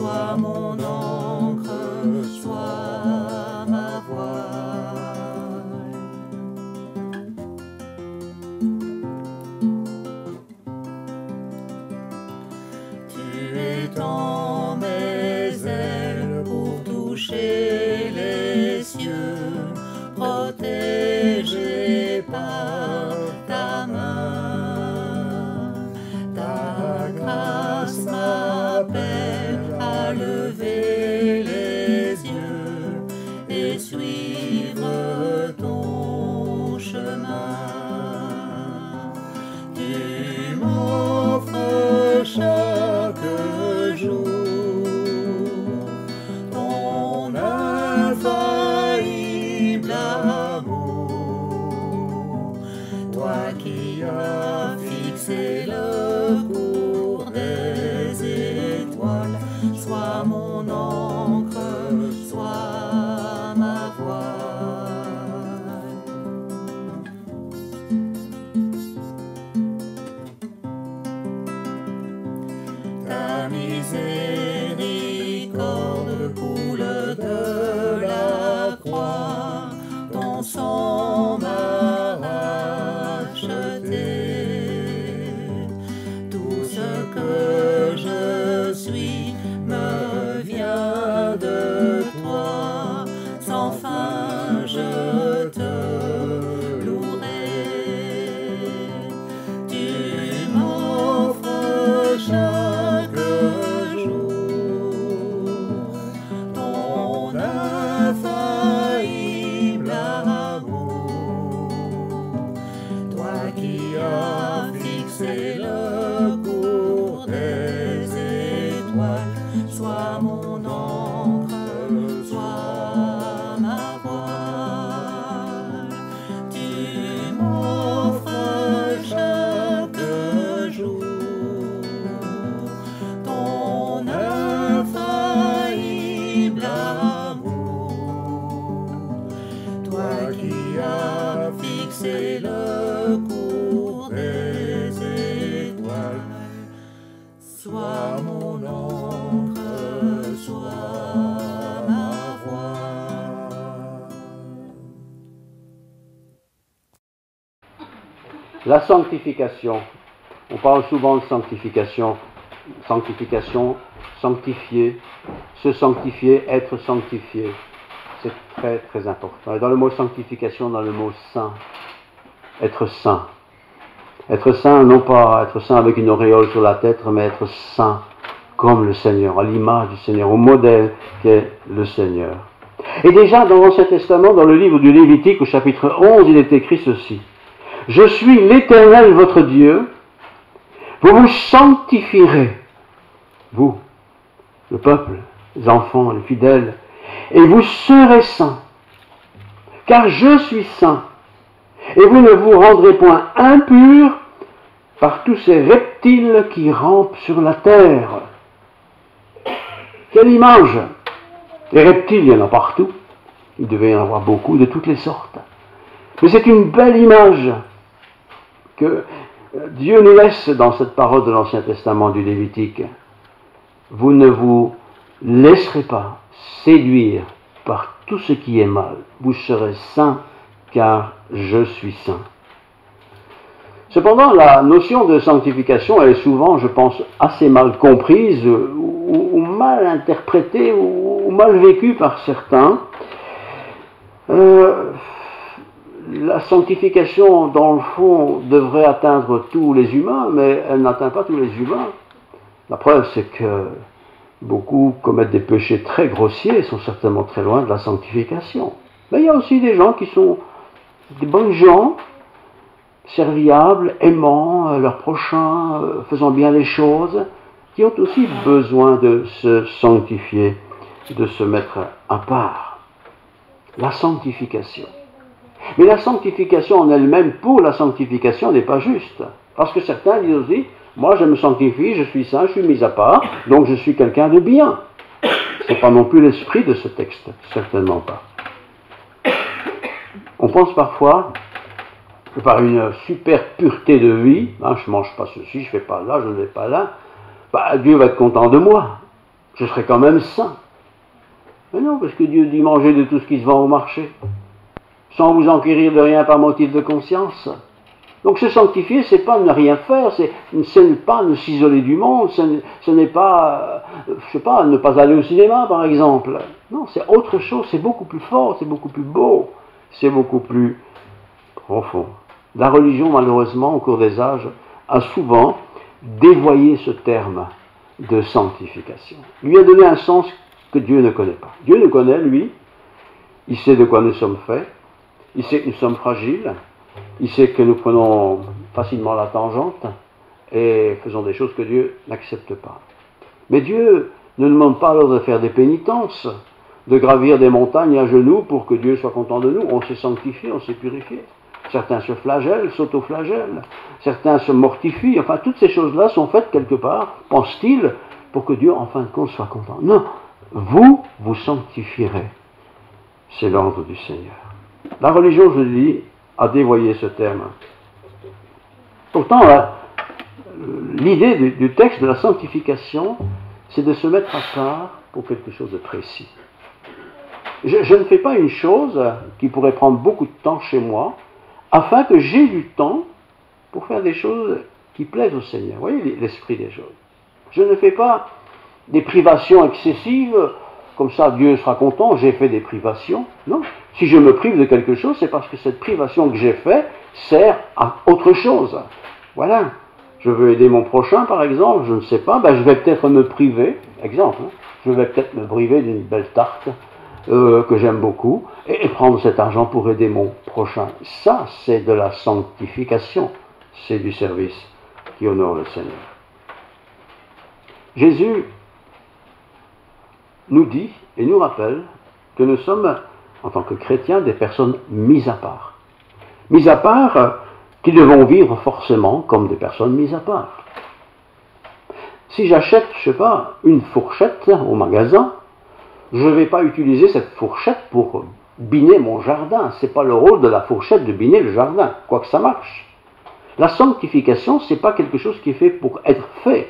sois mon encre, sois ma voile. Tu étends mes ailes pour toucher les cieux, protégé par ta main. Ta grâce m'appelle à lever les yeux et suivre ton chemin. Tu m'offres chaque jour ton infaillible amour, toi qui as fixé le cours des étoiles, sois mon encre, sois ma voile. Ta miséricorde coule de la croix, ton sang m'a racheté. Tout ce que je suis me vient de toi, sans fin je te louerai. Tu m'offres chaque jour ton infaillible amour, toi qui as fixé le cours des étoiles, sois mon encre, sois ma voile. Tu m'offres chaque jour ton infaillible amour, toi qui as fixé le cours des étoiles, sois mon encre, sois ma voile. La sanctification. On parle souvent de sanctification. Sanctification, sanctifier, se sanctifier, être sanctifié. C'est très très important. Et dans le mot sanctification, dans le mot saint, être saint. Être saint, non pas être saint avec une auréole sur la tête, mais être saint comme le Seigneur, à l'image du Seigneur, au modèle qu'est le Seigneur. Et déjà dans l'Ancien Testament, dans le livre du Lévitique, au chapitre 11, il est écrit ceci. « Je suis l'Éternel votre Dieu, vous vous sanctifierez, vous, le peuple, les enfants, les fidèles, et vous serez saints, car je suis saint, et vous ne vous rendrez point impurs par tous ces reptiles qui rampent sur la terre. » Quelle image! Les reptiles, il y en a partout. Il devait y en avoir beaucoup, de toutes les sortes. Mais c'est une belle image que Dieu nous laisse dans cette parole de l'Ancien Testament du Lévitique. Vous ne vous laisserez pas séduire par tout ce qui est mal. Vous serez saints, car je suis saint. Cependant, la notion de sanctification, elle est souvent, je pense, assez mal comprise ou mal interprétée ou mal vécue par certains. La sanctification, dans le fond, devrait atteindre tous les humains, mais elle n'atteint pas tous les humains. La preuve, c'est que beaucoup commettent des péchés très grossiers et sont certainement très loin de la sanctification. Mais il y a aussi des gens qui sont des bonnes gens, serviables, aimant leurs prochains, faisant bien les choses, qui ont aussi besoin de se sanctifier, de se mettre à part. La sanctification. Mais la sanctification en elle-même, pour la sanctification, n'est pas juste. Parce que certains disent aussi, moi je me sanctifie, je suis saint, je suis mis à part, donc je suis quelqu'un de bien. Ce n'est pas non plus l'esprit de ce texte, certainement pas. On pense parfois que par une super pureté de vie, je ne mange pas ceci, je ne fais pas là, je ne vais pas là, Dieu va être content de moi. je serai quand même saint. Mais non, parce que Dieu dit mangez de tout ce qui se vend au marché, sans vous enquérir de rien par motif de conscience. Donc se sanctifier, c'est pas ne rien faire, ce n'est pas ne s'isoler du monde, ce n'est pas, je sais pas, ne pas aller au cinéma par exemple. Non, c'est autre chose, c'est beaucoup plus fort, c'est beaucoup plus beau, c'est beaucoup plus profond. La religion, malheureusement, au cours des âges, a souvent dévoyé ce terme de sanctification. Lui a donné un sens que Dieu ne connaît pas. Dieu nous connaît, lui, il sait de quoi nous sommes faits, il sait que nous sommes fragiles, il sait que nous prenons facilement la tangente et faisons des choses que Dieu n'accepte pas. Mais Dieu ne nous demande pas alors de faire des pénitences, de gravir des montagnes à genoux pour que Dieu soit content de nous. On s'est sanctifié, on s'est purifié. Certains se flagellent, s'autoflagellent, certains se mortifient. Enfin, toutes ces choses-là sont faites quelque part, pense-t-il, pour que Dieu, en fin de compte, soit content. Non, vous sanctifierez. C'est l'ordre du Seigneur. La religion, je dis, a dévoyé ce terme. Pourtant, l'idée du texte de la sanctification, c'est de se mettre à part pour quelque chose de précis. Je ne fais pas une chose qui pourrait prendre beaucoup de temps chez moi, afin que j'ai du temps pour faire des choses qui plaisent au Seigneur. Vous voyez l'esprit des choses. Je ne fais pas des privations excessives, comme ça Dieu sera content, j'ai fait des privations. Non. Si je me prive de quelque chose, c'est parce que cette privation que j'ai faite sert à autre chose. Voilà. Je veux aider mon prochain, par exemple, je ne sais pas, je vais peut-être me priver, exemple, je vais peut-être me priver d'une belle tarte que j'aime beaucoup, et prendre cet argent pour aider mon prochain. Ça, c'est de la sanctification. C'est du service qui honore le Seigneur. Jésus nous dit et nous rappelle que nous sommes, en tant que chrétiens, des personnes mises à part. Mises à part qui devons vivre forcément comme des personnes mises à part. Si j'achète, je ne sais pas, une fourchette au magasin, je ne vais pas utiliser cette fourchette pour biner mon jardin. Ce n'est pas le rôle de la fourchette de biner le jardin, quoique ça marche. La sanctification, ce n'est pas quelque chose qui est fait pour être fait.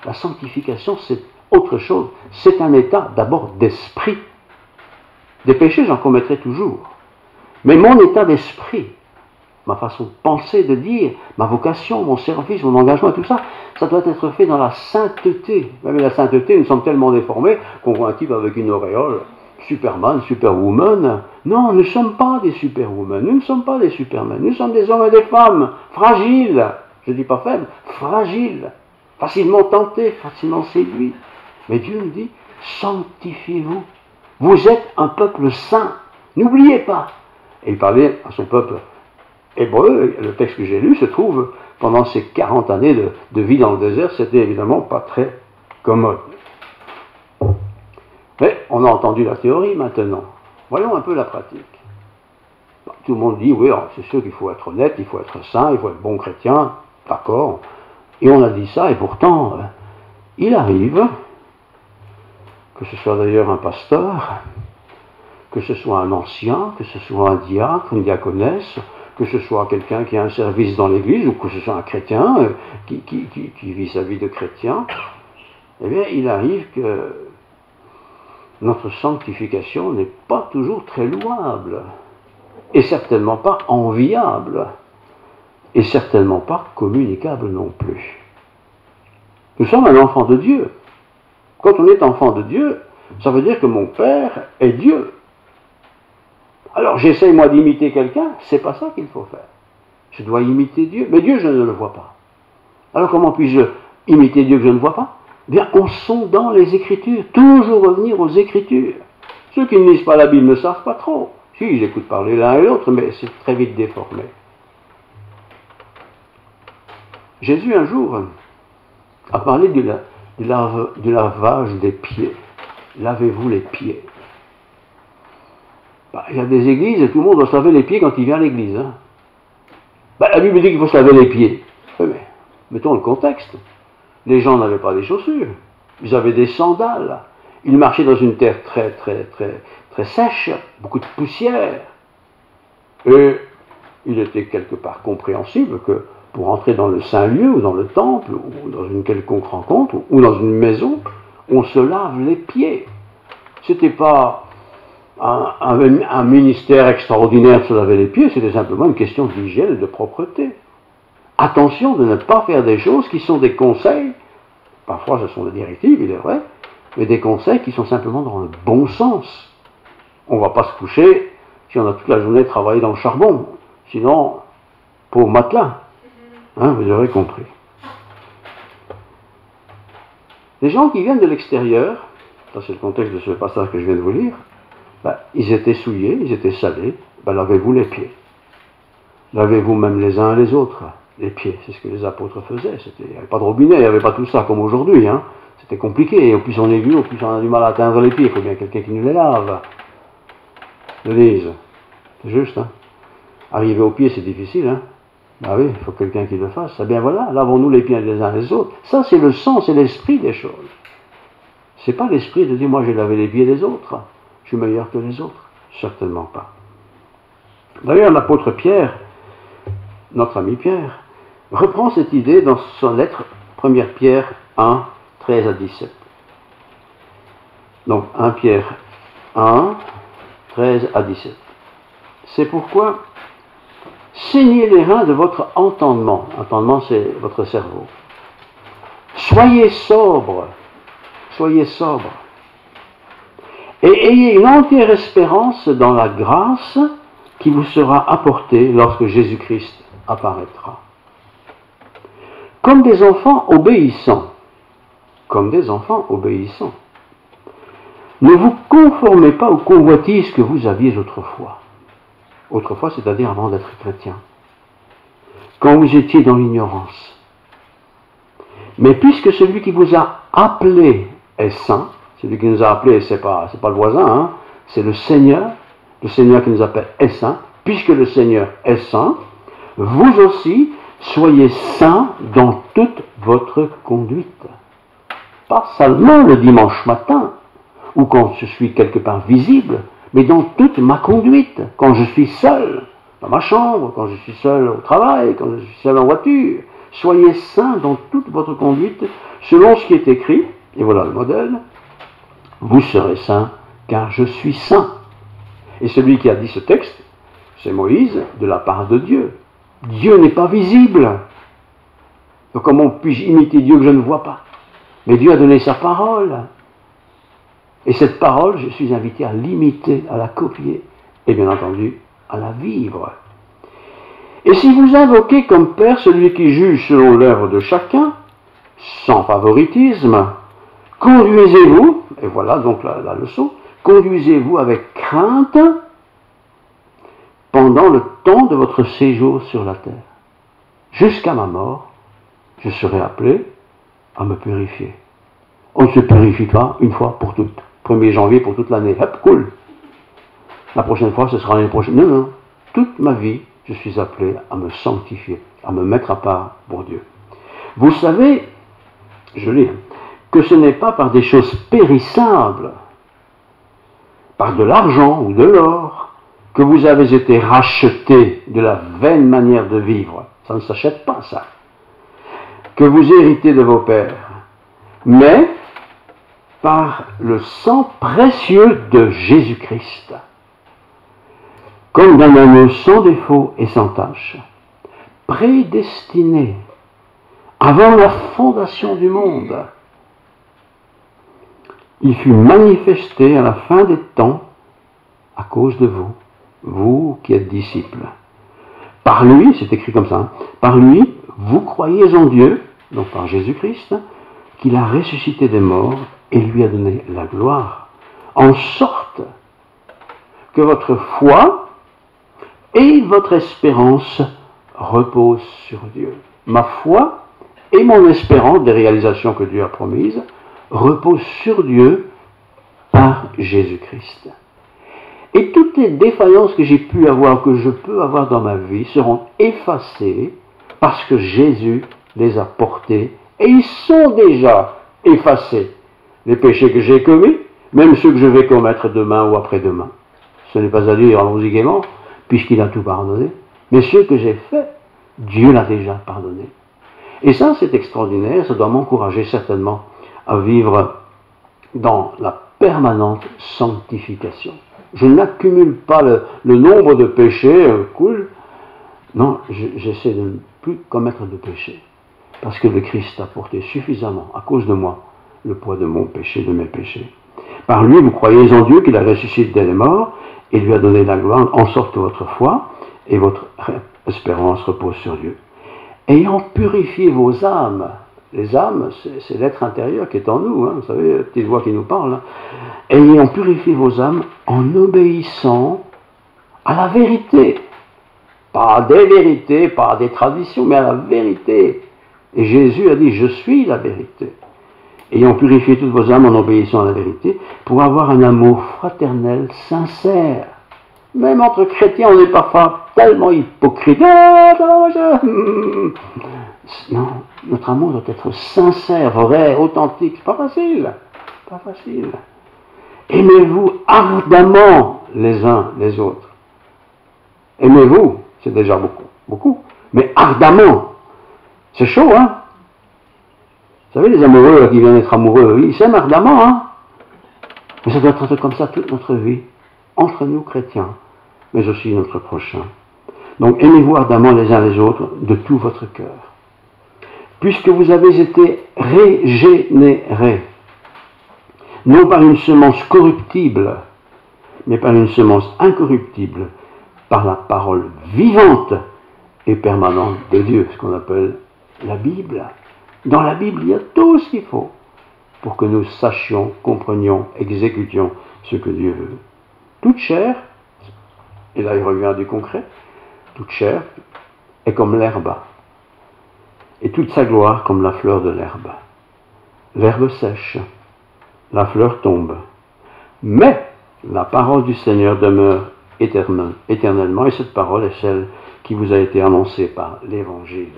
La sanctification, c'est autre chose. C'est un état d'abord d'esprit. Des péchés, j'en commettrai toujours. Mais mon état d'esprit, ma façon de penser, de dire, ma vocation, mon service, mon engagement, tout ça, ça doit être fait dans la sainteté. Même la sainteté, nous sommes tellement déformés qu'on voit un type avec une auréole, Superman, Superwoman. Non, nous ne sommes pas des Superwoman, nous ne sommes pas des Superman, nous sommes des hommes et des femmes fragiles, je ne dis pas faibles, fragiles, facilement tentés, facilement séduits. Mais Dieu nous dit, sanctifiez-vous. Vous êtes un peuple saint, n'oubliez pas. Et il parlait à son peuple hébreu, le texte que j'ai lu se trouve pendant ces 40 années de vie dans le désert, c'était évidemment pas très commode. Mais on a entendu la théorie maintenant. Voyons un peu la pratique. Tout le monde dit, oui, c'est sûr qu'il faut être honnête, il faut être saint, il faut être bon chrétien, d'accord. Et on a dit ça, et pourtant, il arrive, que ce soit d'ailleurs un pasteur, que ce soit un ancien, que ce soit un diacre, une diaconesse, que ce soit quelqu'un qui a un service dans l'église, ou que ce soit un chrétien qui vit sa vie de chrétien, eh bien, il arrive que notre sanctification n'est pas toujours très louable, et certainement pas enviable, et certainement pas communicable non plus. Nous sommes un enfant de Dieu. Quand on est enfant de Dieu, ça veut dire que mon Père est Dieu. Alors j'essaye moi d'imiter quelqu'un, c'est pas ça qu'il faut faire. Je dois imiter Dieu, mais Dieu je ne le vois pas. Alors comment puis-je imiter Dieu que je ne vois pas? Eh bien, en sondant les Écritures, toujours revenir aux Écritures. Ceux qui ne lisent pas la Bible ne savent pas trop. Si, ils écoutent parler l'un et l'autre, mais c'est très vite déformé. Jésus un jour a parlé du lavage des pieds. Lavez-vous les pieds. Il y a des églises et tout le monde doit se laver les pieds quand il vient à l'église. Hein. La Bible dit qu'il faut se laver les pieds. Oui, mais mettons le contexte. Les gens n'avaient pas des chaussures. Ils avaient des sandales. Ils marchaient dans une terre très, très, très, très sèche, beaucoup de poussière. Et il était quelque part compréhensible que pour entrer dans le Saint-Lieu, ou dans le temple, ou dans une quelconque rencontre, ou dans une maison, on se lave les pieds. Ce n'était pas un ministère extraordinaire de se laver les pieds, c'était simplement une question d'hygiène et de propreté. Attention de ne pas faire des choses qui sont des conseils, parfois ce sont des directives, il est vrai, mais des conseils qui sont simplement dans le bon sens. On ne va pas se coucher si on a toute la journée travaillé dans le charbon, sinon, pauvre matelas, hein, vous aurez compris. Les gens qui viennent de l'extérieur, ça c'est le contexte de ce passage que je viens de vous lire, ils étaient souillés, ils étaient salés, lavez-vous les pieds. Lavez-vous même les uns les autres, les pieds, c'est ce que les apôtres faisaient. Il n'y avait pas de robinet, il n'y avait pas tout ça comme aujourd'hui. Hein. C'était compliqué, et au plus on est vieux, au plus on a du mal à atteindre les pieds, il faut bien quelqu'un qui nous les lave. Denise, c'est juste, hein. Arriver aux pieds c'est difficile, hein. Ben oui, il faut quelqu'un qui le fasse. Eh bien voilà, lavons-nous les pieds les uns les autres. Ça c'est le sens et l'esprit des choses. C'est pas l'esprit de dire moi j'ai lavé les pieds des autres, je suis meilleur que les autres. Certainement pas. D'ailleurs l'apôtre Pierre, notre ami Pierre, reprend cette idée dans son lettre 1 Pierre 1, 13 à 17. Donc 1 Pierre 1, 13 à 17. C'est pourquoi saignez les reins de votre entendement. Entendement, c'est votre cerveau. Soyez sobre. Soyez sobre. Et ayez une entière espérance dans la grâce qui vous sera apportée lorsque Jésus-Christ apparaîtra. Comme des enfants obéissants. Comme des enfants obéissants. Ne vous conformez pas aux convoitises que vous aviez autrefois. Autrefois, c'est-à-dire avant d'être chrétien. Quand vous étiez dans l'ignorance. Mais puisque celui qui vous a appelé est saint, celui qui nous a appelés, c'est pas le voisin, hein, c'est le Seigneur qui nous appelle est saint, puisque le Seigneur est saint, vous aussi soyez saints dans toute votre conduite. Pas seulement le dimanche matin, ou quand je suis quelque part visible, mais dans toute ma conduite, quand je suis seul, dans ma chambre, quand je suis seul au travail, quand je suis seul en voiture. Soyez saints dans toute votre conduite, selon ce qui est écrit, et voilà le modèle, vous serez saints, car je suis saint. Et celui qui a dit ce texte, c'est Moïse, de la part de Dieu. Dieu n'est pas visible. Donc comment puis-je imiter Dieu que je ne vois pas? Mais Dieu a donné sa parole. Et cette parole, je suis invité à l'imiter, à la copier, et bien entendu, à la vivre. Et si vous invoquez comme Père celui qui juge selon l'œuvre de chacun, sans favoritisme, conduisez-vous, et voilà donc la leçon, conduisez-vous avec crainte pendant le temps de votre séjour sur la terre. Jusqu'à ma mort, je serai appelé à me purifier. On ne se purifie pas une fois pour toutes. 1er janvier pour toute l'année. Hop, cool. La prochaine fois, ce sera l'année prochaine. Non, non. Toute ma vie, je suis appelé à me sanctifier, à me mettre à part pour Dieu. Vous savez, je lis, que ce n'est pas par des choses périssables, par de l'argent ou de l'or, que vous avez été rachetés de la vaine manière de vivre. Ça ne s'achète pas, ça. Que vous héritez de vos pères. Mais par le sang précieux de Jésus-Christ, comme d'un agneau sans défaut et sans tache, prédestiné avant la fondation du monde. Il fut manifesté à la fin des temps à cause de vous, vous qui êtes disciples. Par lui, c'est écrit comme ça, hein, par lui, vous croyez en Dieu, donc par Jésus-Christ, qu'il a ressuscité des morts et lui a donné la gloire, en sorte que votre foi et votre espérance reposent sur Dieu. Ma foi et mon espérance des réalisations que Dieu a promises reposent sur Dieu par Jésus-Christ. Et toutes les défaillances que j'ai pu avoir, que je peux avoir dans ma vie, seront effacées parce que Jésus les a portées et ils sont déjà effacés. Les péchés que j'ai commis, même ceux que je vais commettre demain ou après-demain. Ce n'est pas à dire allons-y gaiement, puisqu'il a tout pardonné. Mais ceux que j'ai faits, Dieu l'a déjà pardonné. Et ça, c'est extraordinaire, ça doit m'encourager certainement à vivre dans la permanente sanctification. Je n'accumule pas le nombre de péchés, cool. Non, j'essaie de ne plus commettre de péché. Parce que le Christ a porté suffisamment, à cause de moi, le poids de mon péché, de mes péchés. Par lui, vous croyez en Dieu, qu'il a ressuscité des morts, et lui a donné la gloire, en sorte que votre foi et votre espérance reposent sur Dieu. Ayant purifié vos âmes, les âmes, c'est l'être intérieur qui est en nous, hein, vous savez, la petite voix qui nous parle. Hein. Ayant purifié vos âmes en obéissant à la vérité. Pas à des vérités, pas à des traditions, mais à la vérité. Et Jésus a dit, je suis la vérité. Ayant purifié toutes vos âmes en obéissant à la vérité, pour avoir un amour fraternel sincère. Même entre chrétiens, on est parfois tellement hypocrite. Non, notre amour doit être sincère, vrai, authentique. C'est pas facile. Pas facile. Aimez-vous ardemment les uns les autres. Aimez-vous, c'est déjà beaucoup, beaucoup. Mais ardemment, c'est chaud, hein? Vous savez, les amoureux là, qui viennent d'être amoureux, ils s'aiment ardemment, hein? Mais ça doit être comme ça toute notre vie, entre nous chrétiens, mais aussi notre prochain. Donc aimez-vous ardemment les uns les autres de tout votre cœur. Puisque vous avez été régénérés, non par une semence corruptible, mais par une semence incorruptible, par la parole vivante et permanente de Dieu, ce qu'on appelle la Bible. Dans la Bible, il y a tout ce qu'il faut pour que nous sachions, comprenions, exécutions ce que Dieu veut. Toute chair, et là il revient du concret, toute chair est comme l'herbe, et toute sa gloire comme la fleur de l'herbe. L'herbe sèche, la fleur tombe, mais la parole du Seigneur demeure éternellement, et cette parole est celle qui vous a été annoncée par l'Évangile.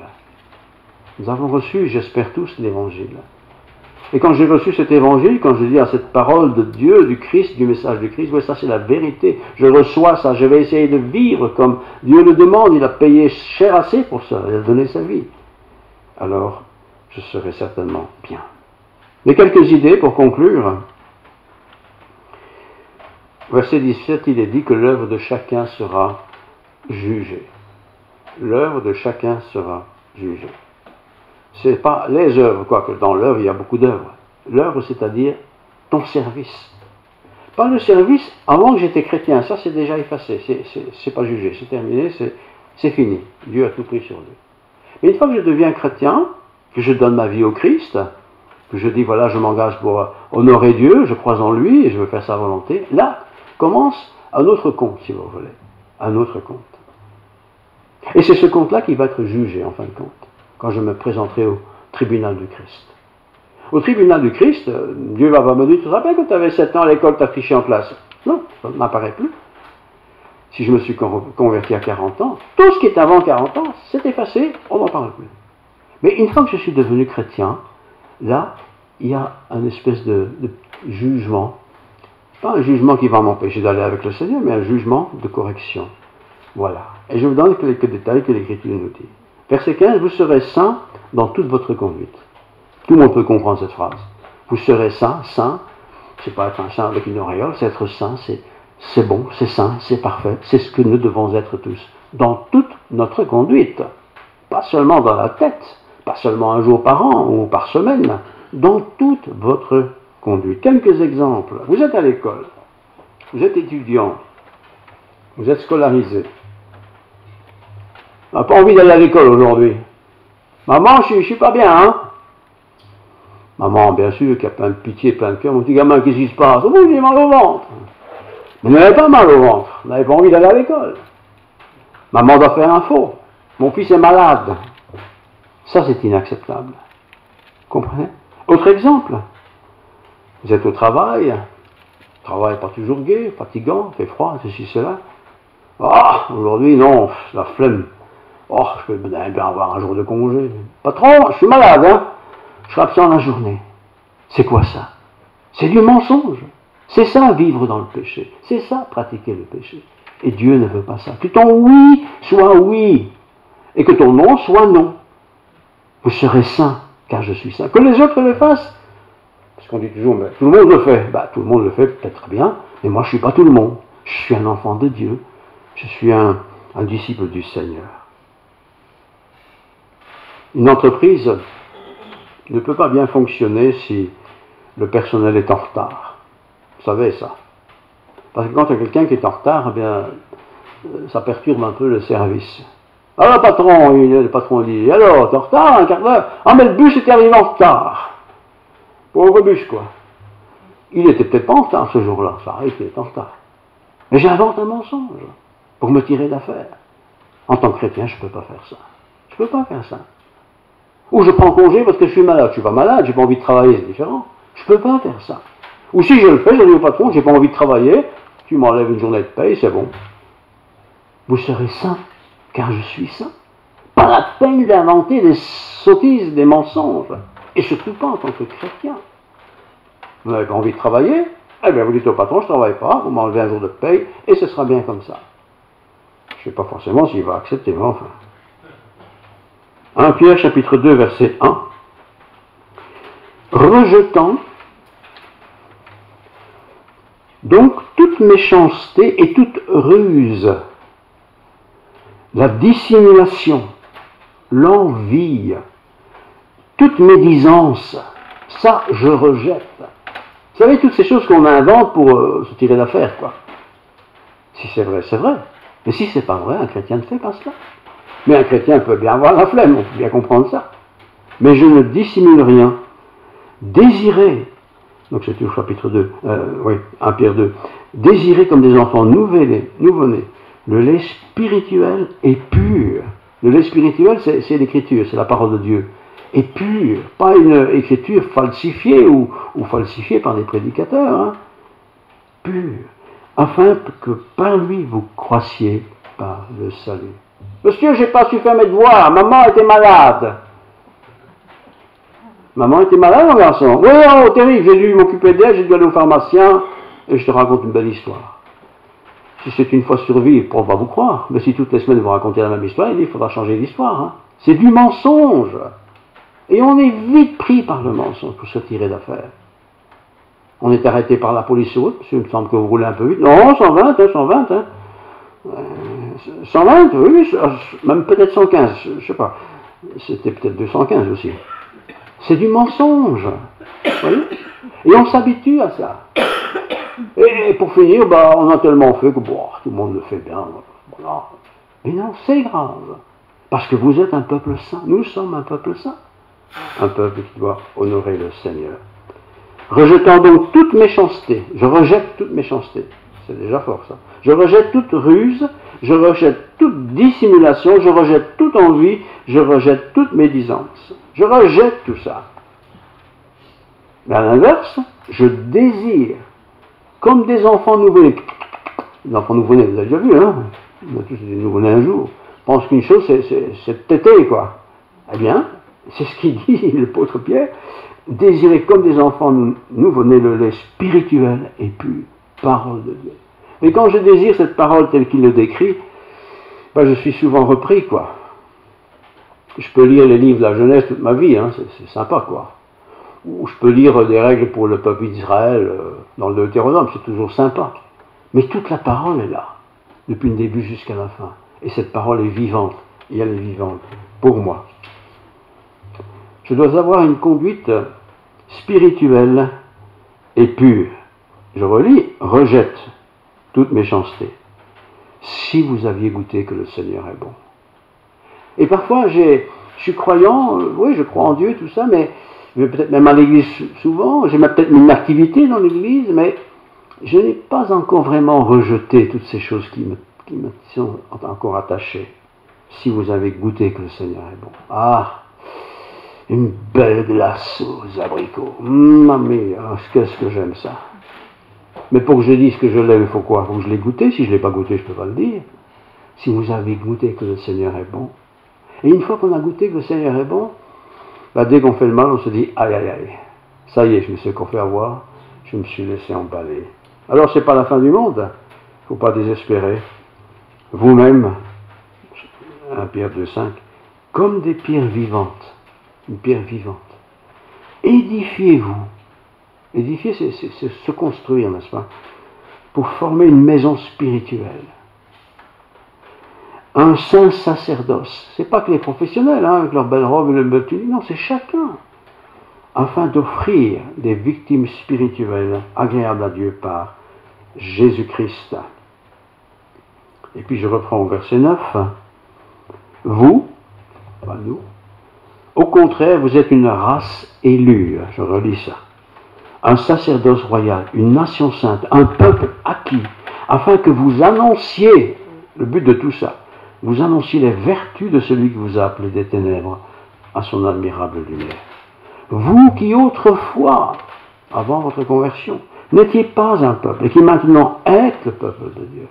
Nous avons reçu, j'espère tous, l'Évangile. Et quand j'ai reçu cet Évangile, quand je dis à cette parole de Dieu, du Christ, du message du Christ, oui, ça c'est la vérité. Je reçois ça, je vais essayer de vivre comme Dieu le demande. Il a payé cher assez pour ça, il a donné sa vie. Alors, je serai certainement bien. Mais quelques idées pour conclure. Verset 17, il est dit que l'œuvre de chacun sera jugée. L'œuvre de chacun sera jugée. C'est pas les œuvres, quoique dans l'œuvre il y a beaucoup d'œuvres. L'œuvre, c'est-à-dire ton service. Pas le service avant que j'étais chrétien, ça c'est déjà effacé, c'est pas jugé, c'est terminé, c'est fini. Dieu a tout pris sur lui. Mais une fois que je deviens chrétien, que je donne ma vie au Christ, que je dis voilà, je m'engage pour honorer Dieu, je crois en lui et je veux faire sa volonté, là commence un autre compte, si vous voulez. Un autre compte. Et c'est ce compte-là qui va être jugé en fin de compte, quand je me présenterai au tribunal du Christ. Au tribunal du Christ, Dieu va me dire, tu te rappelles que tu avais 7 ans à l'école, tu as triché en classe? Non, ça ne m'apparaît plus. Si je me suis converti à 40 ans, tout ce qui est avant 40 ans, c'est effacé, on n'en parle plus. Mais une fois que je suis devenu chrétien, là, il y a un espèce de jugement, pas un jugement qui va m'empêcher d'aller avec le Seigneur, mais un jugement de correction. Voilà. Et je vous donne quelques détails que l'Écriture nous dit. Verset 15, vous serez saints dans toute votre conduite. Tout le monde peut comprendre cette phrase. Vous serez saints, c'est pas être un saint avec une auréole, c'est être saint, c'est bon, c'est saint, c'est parfait, c'est ce que nous devons être tous. Dans toute notre conduite. Pas seulement dans la tête, pas seulement un jour par an ou par semaine, dans toute votre conduite. Quelques exemples. Vous êtes à l'école, vous êtes étudiant, vous êtes scolarisé. On n'a pas envie d'aller à l'école aujourd'hui. Maman, je suis pas bien, hein? Maman, bien sûr, qui a plein de pitié, plein de cœur. Mon petit gamin, qu'est-ce qui se passe? Oh, j'ai mal au ventre. Mais vous n'avez pas mal au ventre. Vous n'avez pas envie d'aller à l'école. Maman doit faire un faux. Mon fils est malade. Ça, c'est inacceptable. Vous comprenez? Autre exemple. Vous êtes au travail. Le travail n'est pas toujours gai, fatigant, il fait froid, ceci, cela. Ah, aujourd'hui, non, la flemme. Oh, je peux bien avoir un jour de congé. Patron, je suis malade, hein? Je serai absent la journée. C'est quoi ça? C'est du mensonge. C'est ça, vivre dans le péché. C'est ça, pratiquer le péché. Et Dieu ne veut pas ça. Que ton oui soit oui. Et que ton non soit non. Vous serez saint, car je suis saint. Que les autres le fassent, parce qu'on dit toujours, mais tout le monde le fait. Bah, tout le monde le fait peut-être bien, mais moi je ne suis pas tout le monde. Je suis un enfant de Dieu. Je suis un disciple du Seigneur. Une entreprise ne peut pas bien fonctionner si le personnel est en retard. Vous savez ça. Parce que quand il y a quelqu'un qui est en retard, eh bien, ça perturbe un peu le service. Alors le patron dit, alors, t'es en retard, un quart d'heure? Ah, mais le bus est arrivé en retard. Pauvre bus, quoi. Il était peut-être pas en retard ce jour-là, ça arrive qu'il est en retard. Mais j'invente un mensonge pour me tirer d'affaire. En tant que chrétien, je ne peux pas faire ça. Je ne peux pas faire ça. Ou je prends congé parce que je suis malade. Je ne suis pas malade, j'ai pas envie de travailler, c'est différent. Je ne peux pas faire ça. Ou si je le fais, je dis au patron, j'ai pas envie de travailler, tu m'enlèves une journée de paye, c'est bon. Vous serez saint, car je suis saint. Pas la peine d'inventer des sottises, des mensonges. Et surtout pas en tant que chrétien. Vous n'avez pas envie de travailler? Eh bien, vous dites au patron, je ne travaille pas, vous m'enlevez un jour de paye, et ce sera bien comme ça. Je ne sais pas forcément s'il va accepter, mais enfin. 1 Pierre chapitre 2, verset 1. Rejetant donc toute méchanceté et toute ruse, la dissimulation, l'envie, toute médisance, ça je rejette. Vous savez, toutes ces choses qu'on invente pour se tirer d'affaire, quoi. Si c'est vrai, c'est vrai. Mais si c'est pas vrai, un chrétien ne fait pas cela. Mais un chrétien peut bien avoir la flemme, on peut bien comprendre ça. Mais je ne dissimule rien. Désirez, donc c'est au chapitre 2, 1 Pierre 2, désirez comme des enfants nouveau-nés, le lait spirituel est pur. Le lait spirituel, c'est l'écriture, c'est la parole de Dieu. Est pur, pas une écriture falsifiée ou falsifiée par des prédicateurs. Hein. Pur, afin que par lui vous croissiez par le salut. Monsieur, j'ai pas su faire mes devoirs, maman était malade. Maman était malade, mon garçon? Oui, oh, terrible, j'ai dû m'occuper d'elle, j'ai dû aller au pharmacien, et je te raconte une belle histoire. Si c'est une fois sur vie, on va vous croire. Mais si toutes les semaines vous racontez la même histoire, il faudra changer d'histoire. Hein. C'est du mensonge. Et on est vite pris par le mensonge pour se tirer d'affaire. On est arrêté par la police sur route, parce qu'il me semble que vous roulez un peu vite. Non, 120, 120. 120, oui, même peut-être 115, je ne sais pas. C'était peut-être 215 aussi. C'est du mensonge. Voyez? Et on s'habitue à ça. Et pour finir, on a tellement fait que tout le monde le fait bien. Voilà. Mais non, c'est grave. Parce que vous êtes un peuple saint. Nous sommes un peuple saint. Un peuple qui doit honorer le Seigneur. Rejetant donc toute méchanceté. Je rejette toute méchanceté. C'est déjà fort ça. Je rejette toute ruse. Je rejette toute dissimulation. Je rejette toute envie. Je rejette toute médisance. Je rejette tout ça. Mais à l'inverse, je désire, comme des enfants nouveau-nés. Les enfants nouveau-nés, vous avez déjà vu, hein? On a tous des nouveau-nés un jour. On pense qu'une chose, c'est de téter, quoi. Eh bien, c'est ce qu'il dit l'apôtre Pierre. Désirer comme des enfants nouveau-nés le lait spirituel et pur. Parole de Dieu. Mais quand je désire cette parole telle qu'il le décrit, je suis souvent repris, quoi. Je peux lire les livres de la jeunesse toute ma vie, hein, c'est sympa, quoi. Ou je peux lire des règles pour le peuple d'Israël dans le Deutéronome, c'est toujours sympa. Mais toute la parole est là, depuis le début jusqu'à la fin. Et cette parole est vivante, et elle est vivante pour moi. Je dois avoir une conduite spirituelle et pure. Je relis, rejette toute méchanceté. Si vous aviez goûté que le Seigneur est bon. Et parfois, je suis croyant, oui, je crois en Dieu, tout ça, mais je vais peut-être même à l'église souvent, j'ai peut-être une activité dans l'église, mais je n'ai pas encore vraiment rejeté toutes ces choses qui me sont encore attachées. Si vous avez goûté que le Seigneur est bon. Ah, une belle glace aux abricots. Mamie, qu'est-ce que j'aime ça. Mais pour que je dise que je l'aime, il faut quoi? Il faut que je l'ai goûté. Si je ne l'ai pas goûté, je ne peux pas le dire. Si vous avez goûté que le Seigneur est bon. Et une fois qu'on a goûté que le Seigneur est bon, dès qu'on fait le mal, on se dit, aïe, aïe, aïe, ça y est, je me suis encore fait avoir, je me suis laissé emballer. Alors, ce n'est pas la fin du monde, il ne faut pas désespérer. Vous-même, 1 Pierre 2,5, comme des pierres vivantes, une pierre vivante, édifiez-vous Édifier, c'est se construire, n'est-ce pas? Pour former une maison spirituelle. Un saint sacerdoce. C'est pas que les professionnels, hein, avec leur belle robe et le bel tunique, non, c'est chacun. Afin d'offrir des victimes spirituelles agréables à Dieu par Jésus-Christ. Et puis je reprends au verset 9. Vous, pas nous, au contraire, vous êtes une race élue, je relis ça, un sacerdoce royal, une nation sainte, un peuple acquis, afin que vous annonciez, le but de tout ça, vous annonciez les vertus de celui qui vous a appelé des ténèbres à son admirable lumière. Vous qui autrefois, avant votre conversion, n'étiez pas un peuple et qui maintenant êtes le peuple de Dieu,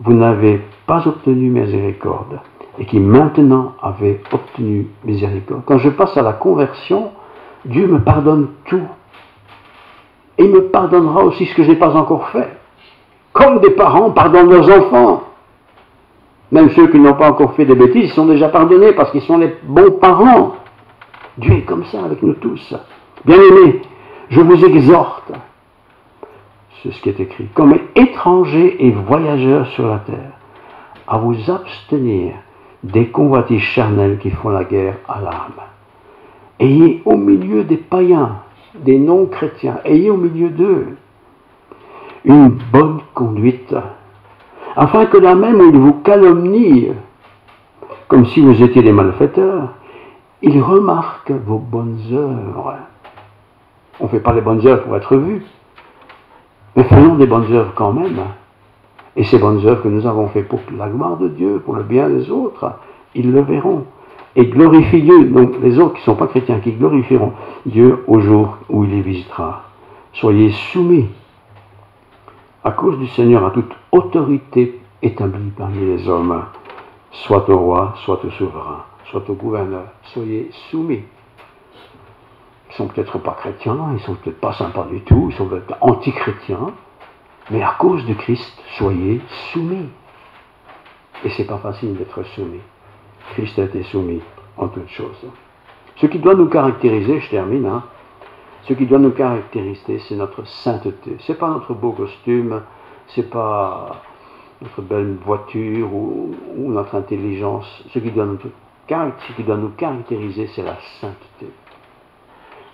vous n'avez pas obtenu miséricorde et qui maintenant avez obtenu miséricorde. Quand je passe à la conversion, Dieu me pardonne tout. Et il me pardonnera aussi ce que je n'ai pas encore fait. Comme des parents pardonnent leurs enfants. Même ceux qui n'ont pas encore fait des bêtises, ils sont déjà pardonnés parce qu'ils sont les bons parents. Dieu est comme ça avec nous tous. Bien-aimés, je vous exhorte, c'est ce qui est écrit, comme étrangers et voyageurs sur la terre, à vous abstenir des convoitises charnelles qui font la guerre à l'âme. Ayez au milieu des païens, des non-chrétiens, ayez au milieu d'eux une bonne conduite, afin que là même où ils vous calomnient, comme si vous étiez des malfaiteurs, ils remarquent vos bonnes œuvres. On ne fait pas les bonnes œuvres pour être vus, mais faisons des bonnes œuvres quand même. Et ces bonnes œuvres que nous avons faites pour la gloire de Dieu, pour le bien des autres, ils le verront. Et glorifient Dieu, donc les autres qui ne sont pas chrétiens, qui glorifieront Dieu au jour où il les visitera. Soyez soumis à cause du Seigneur à toute autorité établie parmi les hommes, soit au roi, soit au souverain, soit au gouverneur. Soyez soumis. Ils ne sont peut-être pas chrétiens, ils ne sont peut-être pas sympas du tout, ils sont peut-être anti-chrétiens, mais à cause de Christ, soyez soumis. Et ce n'est pas facile d'être soumis. Christ a été soumis en toutes choses. Ce qui doit nous caractériser, je termine, ce qui doit nous caractériser, c'est notre sainteté. Ce n'est pas notre beau costume, ce n'est pas notre belle voiture ou notre intelligence. Ce qui doit nous caractériser, c'est la sainteté.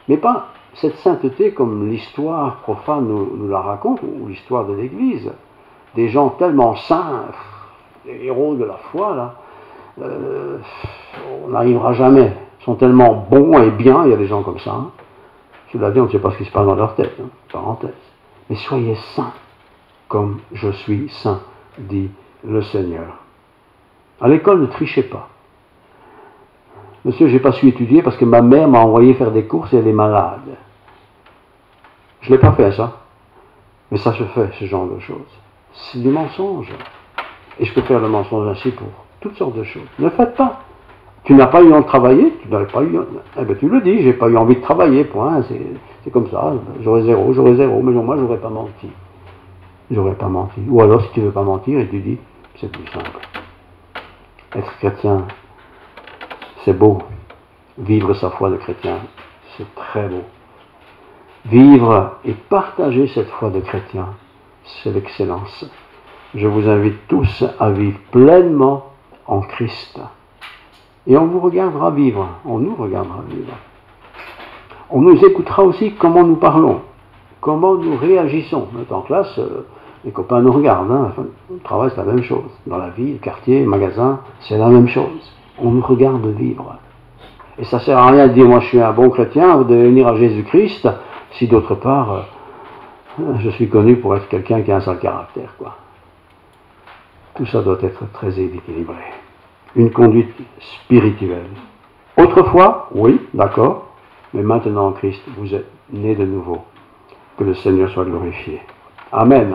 Mais pas cette sainteté comme l'histoire profane nous la raconte, ou l'histoire de l'Église. Des gens tellement saints, les héros de la foi, là, on n'arrivera jamais. Ils sont tellement bons et bien, il y a des gens comme ça. Cela dit, on ne sait pas ce qui se passe dans leur tête, parenthèse. Mais soyez saints, comme je suis saint, dit le Seigneur. À l'école, ne trichez pas. Monsieur, je n'ai pas su étudier parce que ma mère m'a envoyé faire des courses et elle est malade. Je ne l'ai pas fait, ça. Mais ça se fait, ce genre de choses. C'est du mensonge. Et je peux faire le mensonge ainsi pour toutes sortes de choses. Ne le faites pas. Tu n'as pas eu envie de travailler, tu n'avais pas eu. Eh bien, tu le dis, j'ai pas eu envie de travailler, point. C'est comme ça. J'aurais zéro, mais moi, j'aurais pas menti. J'aurais pas menti. Ou alors, si tu ne veux pas mentir, et tu dis, c'est plus simple. Être chrétien, c'est beau. Vivre sa foi de chrétien, c'est très beau. Vivre et partager cette foi de chrétien, c'est l'excellence. Je vous invite tous à vivre pleinement en Christ. Et on vous regardera vivre, on nous regardera vivre. On nous écoutera aussi comment nous parlons, comment nous réagissons. En classe, les copains nous regardent, enfin, au travail c'est la même chose. Dans la vie, le quartier, le magasin, c'est la même chose. On nous regarde vivre. Et ça ne sert à rien de dire, moi je suis un bon chrétien, vous devez venir à Jésus-Christ, si d'autre part, je suis connu pour être quelqu'un qui a un sale caractère, quoi. Tout ça doit être très équilibré. Une conduite spirituelle. Autrefois, oui, d'accord, mais maintenant en Christ, vous êtes nés de nouveau. Que le Seigneur soit glorifié. Amen.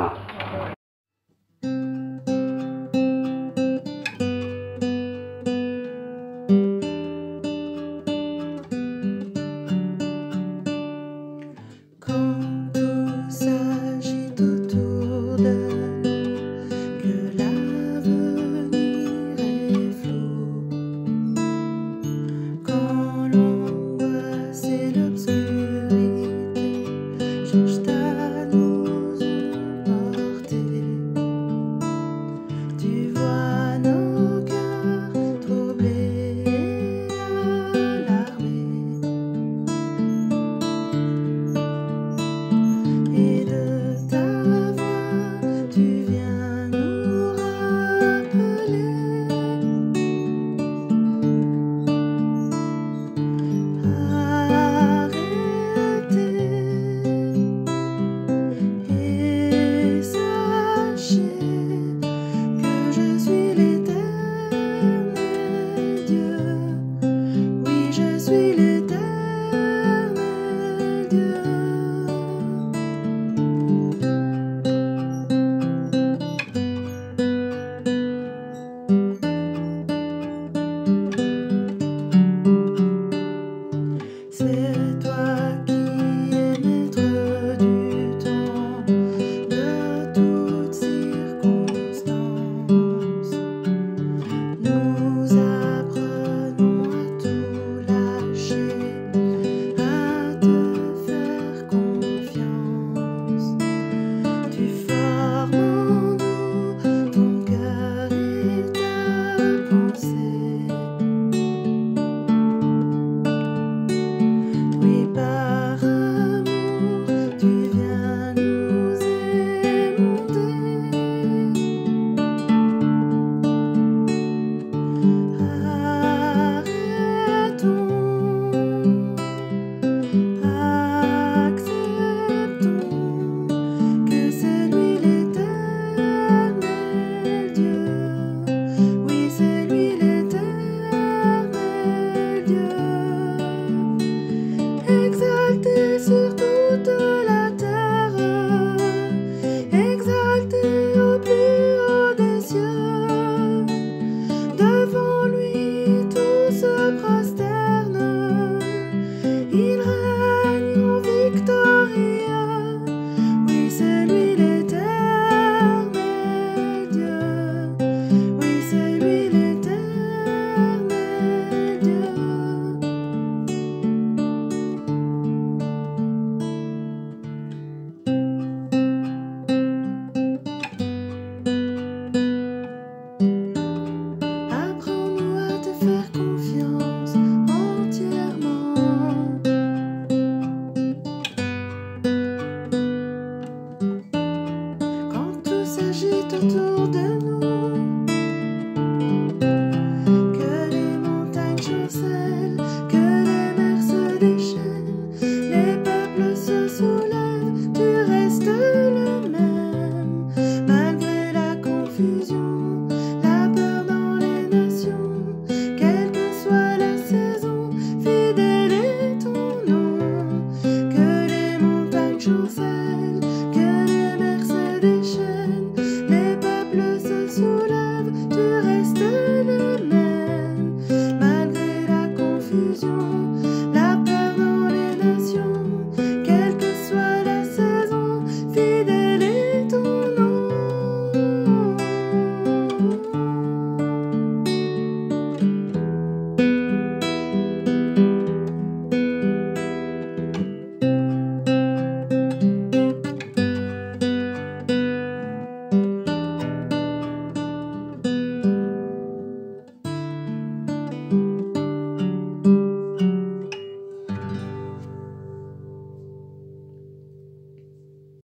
s'agite autour de nous.